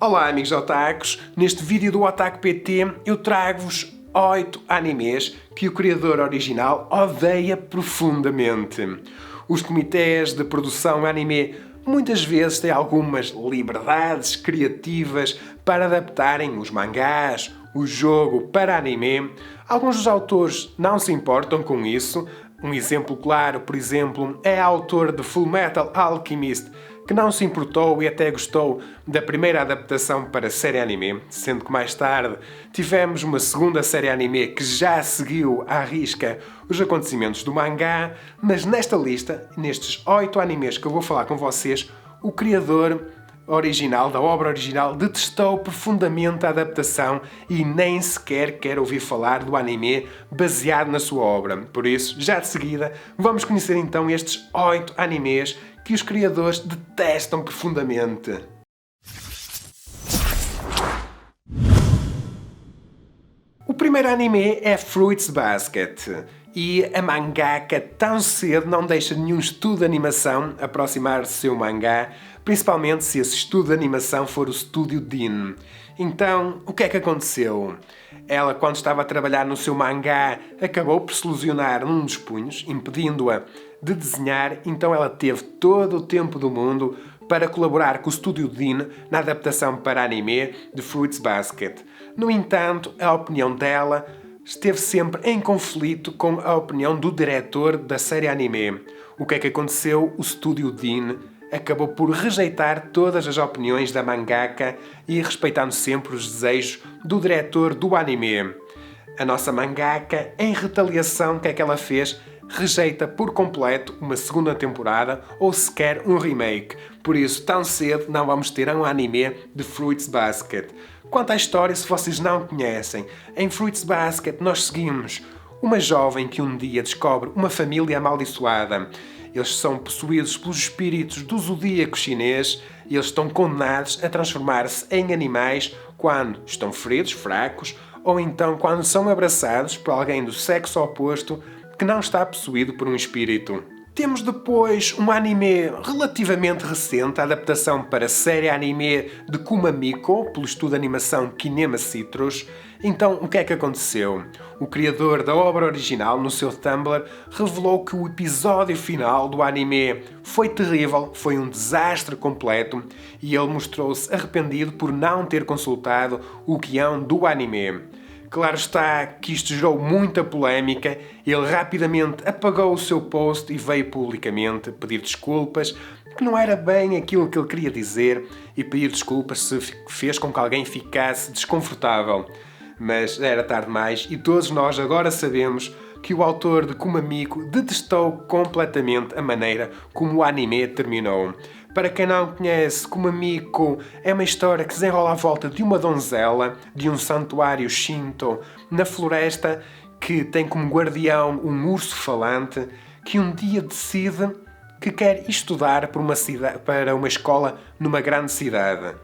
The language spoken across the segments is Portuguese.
Olá amigos otakus, neste vídeo do Otaku PT eu trago-vos 8 animes que o criador original odeia profundamente. Os comitês de produção anime muitas vezes têm algumas liberdades criativas para adaptarem os mangás, o jogo para anime. Alguns dos autores não se importam com isso. Um exemplo claro, por exemplo, é a autora de Fullmetal Alchemist, que não se importou e até gostou da primeira adaptação para a série anime, sendo que mais tarde tivemos uma segunda série anime que já seguiu à risca os acontecimentos do mangá, mas nesta lista, nestes 8 animes que eu vou falar com vocês, o criador original, da obra original, detestou profundamente a adaptação e nem sequer quer ouvir falar do anime baseado na sua obra. Por isso, já de seguida, vamos conhecer então estes 8 animes que os criadores detestam profundamente. O primeiro anime é Fruits Basket. E a mangaka tão cedo não deixa nenhum estudo de animação aproximar-se do seu mangá, principalmente se esse estudo de animação for o estúdio DIN. Então, o que é que aconteceu? Ela, quando estava a trabalhar no seu mangá, acabou por se lesionar num dos punhos, impedindo-a de desenhar, então ela teve todo o tempo do mundo para colaborar com o estúdio DIN na adaptação para anime de Fruits Basket. No entanto, a opinião dela esteve sempre em conflito com a opinião do diretor da série anime. O que é que aconteceu? O estúdio DIN acabou por rejeitar todas as opiniões da mangaka e respeitando sempre os desejos do diretor do anime. A nossa mangaka, em retaliação, o que é que ela fez? Rejeita por completo uma segunda temporada ou sequer um remake. Por isso, tão cedo não vamos ter um anime de Fruits Basket. Quanto à história, se vocês não conhecem, em Fruits Basket nós seguimos uma jovem que um dia descobre uma família amaldiçoada. Eles são possuídos pelos espíritos do zodíaco chinês e eles estão condenados a transformar-se em animais quando estão feridos, fracos, ou então quando são abraçados por alguém do sexo oposto que não está possuído por um espírito. Temos depois um anime relativamente recente, a adaptação para a série anime de Kumamiko, pelo estúdio de animação Kinema Citrus. Então, o que é que aconteceu? O criador da obra original, no seu Tumblr, revelou que o episódio final do anime foi terrível, foi um desastre completo, e ele mostrou-se arrependido por não ter consultado o guião do anime. Claro está que isto gerou muita polémica, ele rapidamente apagou o seu post e veio publicamente pedir desculpas, que não era bem aquilo que ele queria dizer, e pedir desculpas se fez com que alguém ficasse desconfortável. Mas era tarde demais e todos nós agora sabemos que o autor de Kumamiko detestou completamente a maneira como o anime terminou. Para quem não conhece, Kumamiko é uma história que se desenrola à volta de uma donzela de um santuário Shinto na floresta que tem como guardião um urso falante que um dia decide que quer estudar para uma escola numa grande cidade.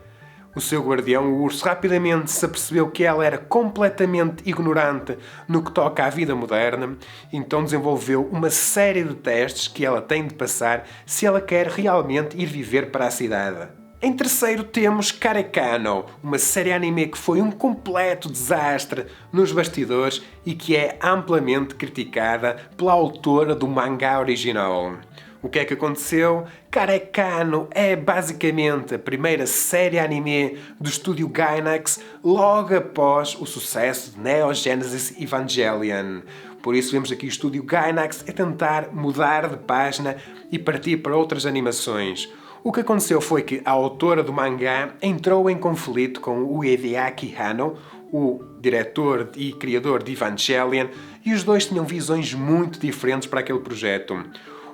O seu guardião, o urso, rapidamente se apercebeu que ela era completamente ignorante no que toca à vida moderna, então desenvolveu uma série de testes que ela tem de passar se ela quer realmente ir viver para a cidade. Em terceiro temos Karekano, uma série anime que foi um completo desastre nos bastidores e que é amplamente criticada pela autora do mangá original. O que é que aconteceu? Karekano é basicamente a primeira série anime do estúdio Gainax logo após o sucesso de Neo Genesis Evangelion. Por isso vemos aqui o estúdio Gainax a tentar mudar de página e partir para outras animações. O que aconteceu foi que a autora do mangá entrou em conflito com o Hideaki Anno, o diretor e criador de Evangelion, e os dois tinham visões muito diferentes para aquele projeto.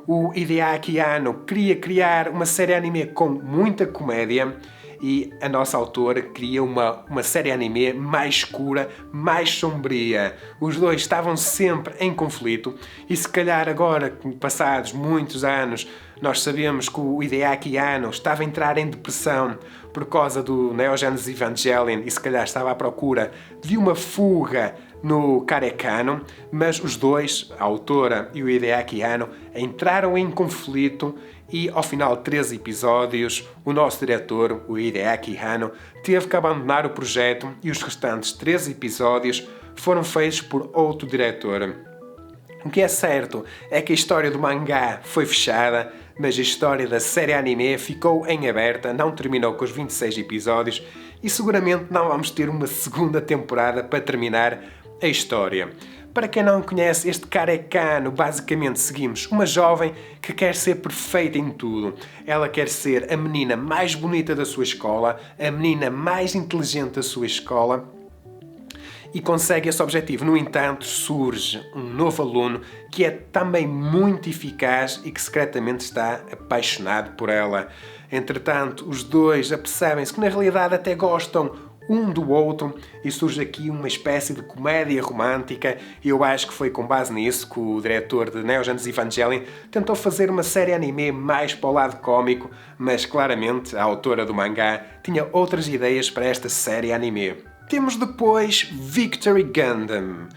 O Hideaki Anno queria criar uma série anime com muita comédia e a nossa autora queria uma série anime mais escura, mais sombria. Os dois estavam sempre em conflito e se calhar agora, passados muitos anos, nós sabemos que o Hideaki Anno estava a entrar em depressão por causa do Neo Genesis Evangelion e se calhar estava à procura de uma fuga no Karekano, mas os dois, a autora e o Hideaki Anno, entraram em conflito e ao final de 13 episódios, o nosso diretor, o Hideaki Anno, teve que abandonar o projeto e os restantes 13 episódios foram feitos por outro diretor. O que é certo é que a história do mangá foi fechada, mas a história da série anime ficou em aberta, não terminou com os 26 episódios e seguramente não vamos ter uma segunda temporada para terminar a história. Para quem não conhece este Karekano, basicamente seguimos uma jovem que quer ser perfeita em tudo. Ela quer ser a menina mais bonita da sua escola, a menina mais inteligente da sua escola, e consegue esse objetivo. No entanto, surge um novo aluno que é também muito eficaz e que secretamente está apaixonado por ela. Entretanto, os dois apercebem-se que na realidade até gostam um do outro e surge aqui uma espécie de comédia romântica e eu acho que foi com base nisso que o diretor de Neon Genesis Evangelion tentou fazer uma série anime mais para o lado cómico, mas claramente a autora do mangá tinha outras ideias para esta série anime. Temos depois Victory Gundam.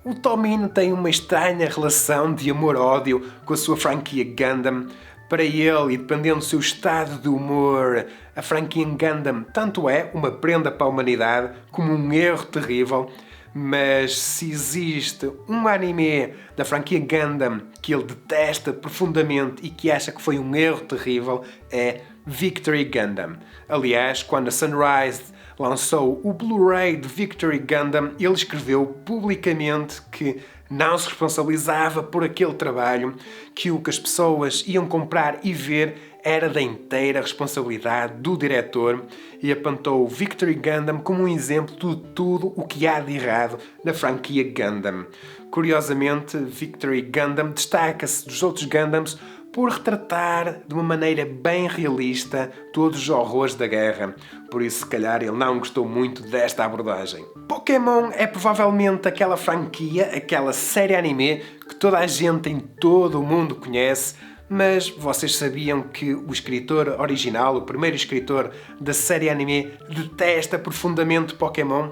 O Tomino tem uma estranha relação de amor-ódio com a sua franquia Gundam. Para ele, e dependendo do seu estado de humor, a franquia Gundam tanto é uma prenda para a humanidade como um erro terrível. Mas se existe um anime da franquia Gundam que ele detesta profundamente e que acha que foi um erro terrível, é Victory Gundam. Aliás, quando a Sunrise lançou o Blu-ray de Victory Gundam, ele escreveu publicamente que não se responsabilizava por aquele trabalho, que o que as pessoas iam comprar e ver era da inteira responsabilidade do diretor e apontou Victory Gundam como um exemplo de tudo o que há de errado na franquia Gundam. Curiosamente, Victory Gundam destaca-se dos outros Gundams por retratar de uma maneira bem realista todos os horrores da guerra. Por isso, se calhar, ele não gostou muito desta abordagem. Pokémon é provavelmente aquela franquia, aquela série anime que toda a gente em todo o mundo conhece, mas vocês sabiam que o escritor original, o primeiro escritor da série anime, detesta profundamente Pokémon?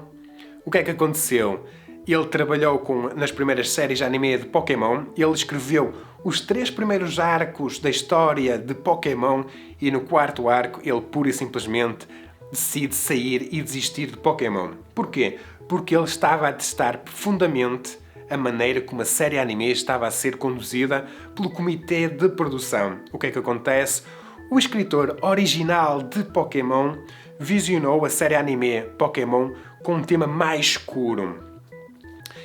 O que é que aconteceu? Ele trabalhou nas primeiras séries de anime de Pokémon, ele escreveu os 3 primeiros arcos da história de Pokémon e no 4º arco ele pura e simplesmente decide sair e desistir de Pokémon. Porquê? Porque ele estava a testar profundamente a maneira como a série anime estava a ser conduzida pelo comitê de produção. O que é que acontece? O escritor original de Pokémon visionou a série anime Pokémon com um tema mais escuro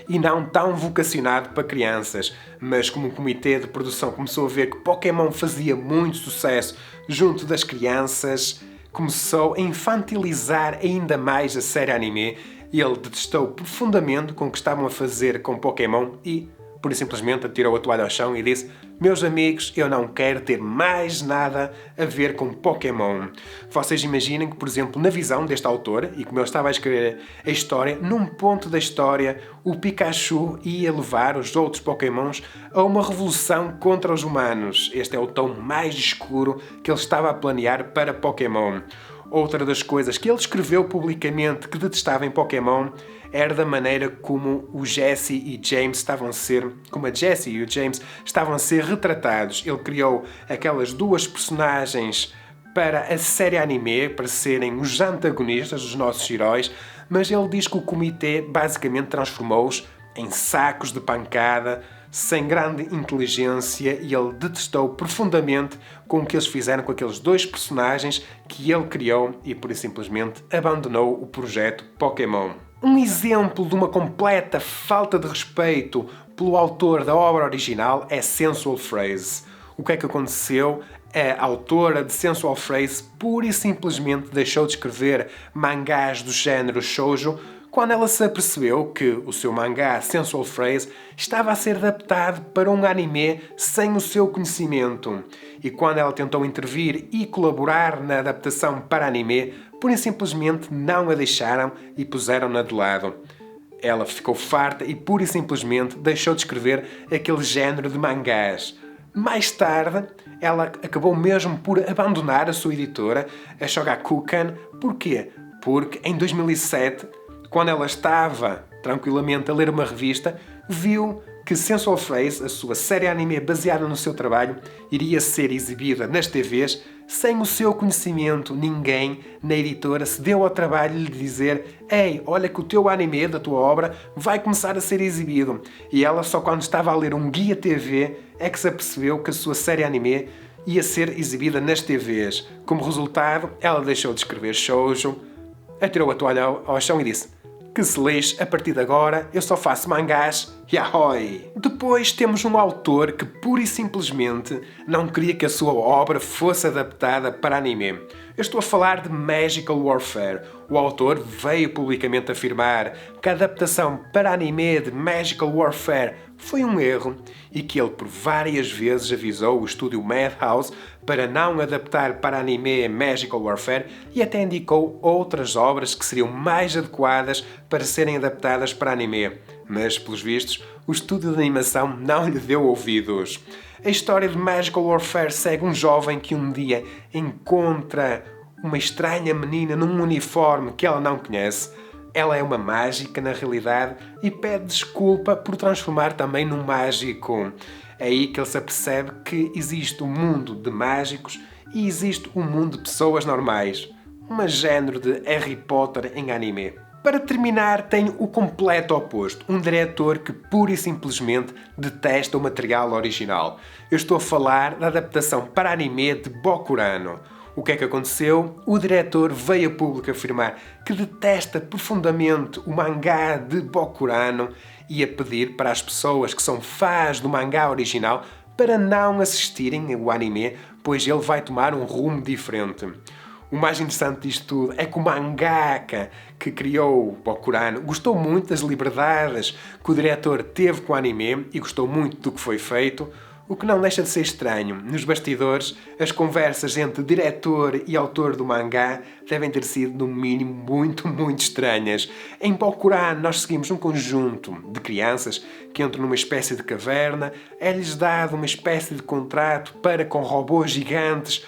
e não tão vocacionado para crianças, mas como o comitê de produção começou a ver que Pokémon fazia muito sucesso junto das crianças, começou a infantilizar ainda mais a série anime e ele detestou profundamente com o que estavam a fazer com Pokémon e, pura e simplesmente, atirou a toalha ao chão e disse: meus amigos, eu não quero ter mais nada a ver com Pokémon. Vocês imaginem que, por exemplo, na visão deste autor, e como ele estava a escrever a história, num ponto da história, o Pikachu ia levar os outros Pokémons a uma revolução contra os humanos. Este é o tom mais escuro que ele estava a planear para Pokémon. Outra das coisas que ele escreveu publicamente que detestava em Pokémon era da maneira como o Jesse e James estavam a ser, como a Jessie e o James estavam a ser retratados. Ele criou aquelas 2 personagens para a série anime, para serem os antagonistas dos nossos heróis, mas ele diz que o comitê basicamente transformou-os em sacos de pancada, sem grande inteligência, e ele detestou profundamente com o que eles fizeram com aqueles 2 personagens que ele criou e, por isso, simplesmente abandonou o projeto Pokémon. Um exemplo de uma completa falta de respeito pelo autor da obra original é Sensual Phrase. O que é que aconteceu? A autora de Sensual Phrase pura e simplesmente deixou de escrever mangás do género shoujo quando ela se apercebeu que o seu mangá Sensual Phrase estava a ser adaptado para um anime sem o seu conhecimento. E quando ela tentou intervir e colaborar na adaptação para anime, pura e simplesmente não a deixaram e puseram-na de lado. Ela ficou farta e pura e simplesmente deixou de escrever aquele género de mangás. Mais tarde, ela acabou mesmo por abandonar a sua editora, a Shogakukan. Porquê? Porque em 2007, quando ela estava tranquilamente a ler uma revista, viu que Sensual Phrase, a sua série anime baseada no seu trabalho, iria ser exibida nas TVs. Sem o seu conhecimento, ninguém na editora se deu ao trabalho de lhe dizer: ei, olha que o teu anime da tua obra vai começar a ser exibido. E ela só quando estava a ler um guia TV é que se apercebeu que a sua série anime ia ser exibida nas TVs. Como resultado, ela deixou de escrever shoujo, atirou a toalha ao chão e disse: que se lixe, a partir de agora eu só faço mangás, yahoi! Depois temos um autor que pura e simplesmente não queria que a sua obra fosse adaptada para anime. Eu estou a falar de Magical Warfare. O autor veio publicamente afirmar que a adaptação para anime de Magical Warfare foi um erro e que ele por várias vezes avisou o estúdio Madhouse para não adaptar para anime Magical Warfare e até indicou outras obras que seriam mais adequadas para serem adaptadas para anime. Mas, pelos vistos, o estúdio de animação não lhe deu ouvidos. A história de Magical Warfare segue um jovem que um dia encontra uma estranha menina num uniforme que ela não conhece. Ela é uma mágica na realidade e pede desculpa por transformar também num mágico. É aí que ele se apercebe que existe um mundo de mágicos e existe um mundo de pessoas normais. Um género de Harry Potter em anime. Para terminar, tenho o completo oposto. Um diretor que pura e simplesmente detesta o material original. Eu estou a falar da adaptação para anime de Bokurano. O que é que aconteceu? O diretor veio a público afirmar que detesta profundamente o mangá de Bokurano e a pedir para as pessoas que são fãs do mangá original para não assistirem ao anime, pois ele vai tomar um rumo diferente. O mais interessante disto tudo é que o mangaka que criou Bokurano gostou muito das liberdades que o diretor teve com o anime e gostou muito do que foi feito, o que não deixa de ser estranho. Nos bastidores, as conversas entre diretor e autor do mangá devem ter sido, no mínimo, muito estranhas. Em Bokurano, nós seguimos um conjunto de crianças que entram numa espécie de caverna, é-lhes dado uma espécie de contrato para com robôs gigantes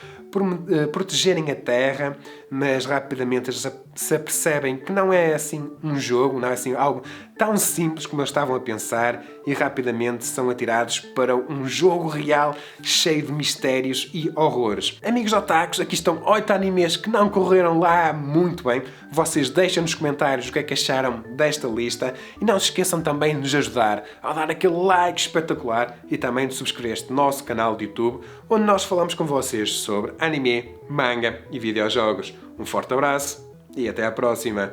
protegerem a Terra, mas rapidamente eles se apercebem que não é assim um jogo, não é assim algo tão simples como eles estavam a pensar e rapidamente são atirados para um jogo real cheio de mistérios e horrores. Amigos otakus, aqui estão 8 animes que não correram lá muito bem. Vocês deixem nos comentários o que é que acharam desta lista e não se esqueçam também de nos ajudar a dar aquele like espetacular e também de subscrever este nosso canal de YouTube, onde nós falamos com vocês sobre anime, manga e videojogos. Um forte abraço e até à próxima!